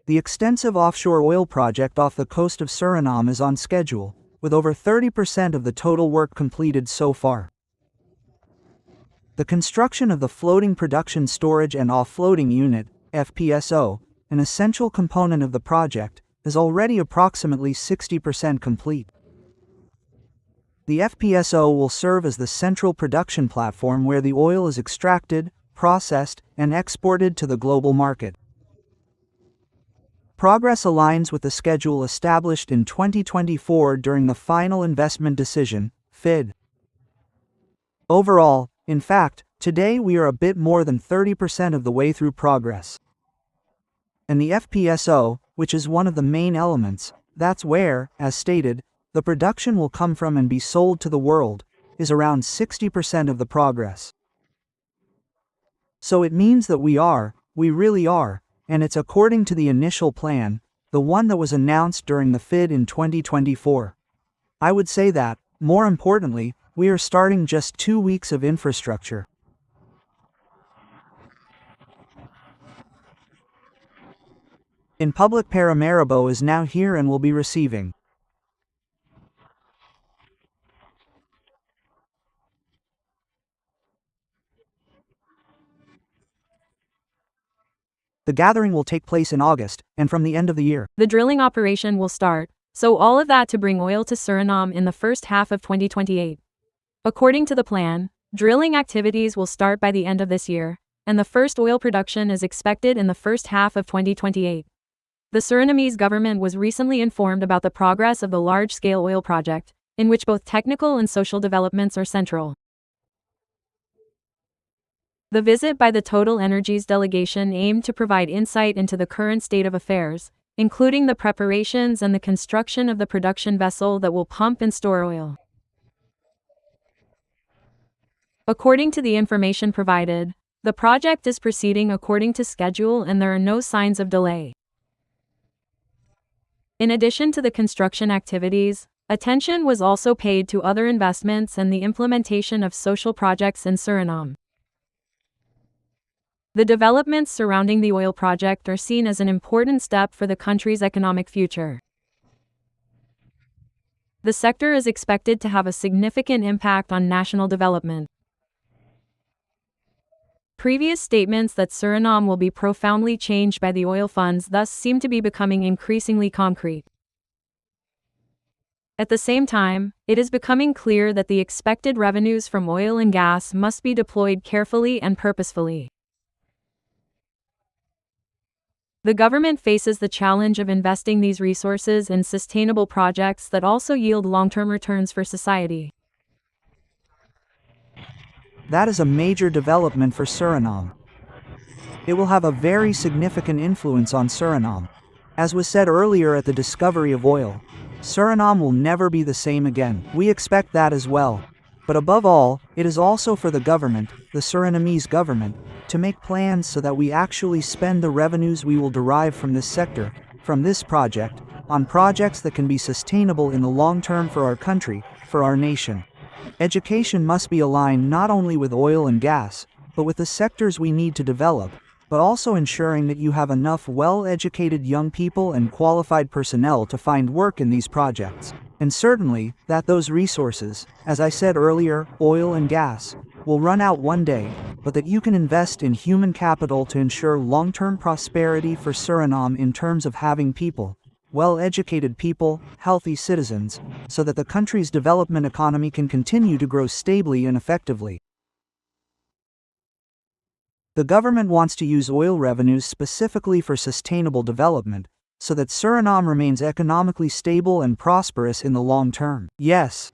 The extensive offshore oil project off the coast of Suriname is on schedule, with over 30% of the total work completed so far. The construction of the Floating Production Storage and Offloading Unit, FPSO, an essential component of the project, is already approximately 60% complete. The FPSO will serve as the central production platform where the oil is extracted, processed, and exported to the global market. Progress aligns with the schedule established in 2024 during the Final Investment Decision, FID. Overall, in fact, today we are a bit more than 30% of the way through progress. And the FPSO, which is one of the main elements, that's where, as stated, the production will come from and be sold to the world, is around 60% of the progress. So it means that we really are, and it's according to the initial plan, the one that was announced during the FID in 2024. I would say that, more importantly, we are starting just 2 weeks of infrastructure. In public, Paramaribo is now here and will be receiving. The gathering will take place in August, and from the end of the year. The drilling operation will start, so all of that to bring oil to Suriname in the first half of 2028. According to the plan, drilling activities will start by the end of this year, and the first oil production is expected in the first half of 2028. The Surinamese government was recently informed about the progress of the large-scale oil project, in which both technical and social developments are central. The visit by the Total Energies delegation aimed to provide insight into the current state of affairs, including the preparations and the construction of the production vessel that will pump and store oil. According to the information provided, the project is proceeding according to schedule and there are no signs of delay. In addition to the construction activities, attention was also paid to other investments and the implementation of social projects in Suriname. The developments surrounding the oil project are seen as an important step for the country's economic future. The sector is expected to have a significant impact on national development. Previous statements that Suriname will be profoundly changed by the oil funds thus seem to be becoming increasingly concrete. At the same time, it is becoming clear that the expected revenues from oil and gas must be deployed carefully and purposefully. The government faces the challenge of investing these resources in sustainable projects that also yield long-term returns for society. That is a major development for Suriname. It will have a very significant influence on Suriname. As was said earlier at the discovery of oil, Suriname will never be the same again. We expect that as well. But above all, it is also for the government, the Surinamese government, to make plans so that we actually spend the revenues we will derive from this sector, from this project, on projects that can be sustainable in the long term for our country, for our nation. Education must be aligned not only with oil and gas, but with the sectors we need to develop, but also ensuring that you have enough well-educated young people and qualified personnel to find work in these projects. And certainly, that those resources, as I said earlier, oil and gas, will run out one day, but that you can invest in human capital to ensure long-term prosperity for Suriname in terms of having people, well-educated people, healthy citizens, so that the country's development economy can continue to grow stably and effectively. The government wants to use oil revenues specifically for sustainable development, so that Suriname remains economically stable and prosperous in the long term. Yes,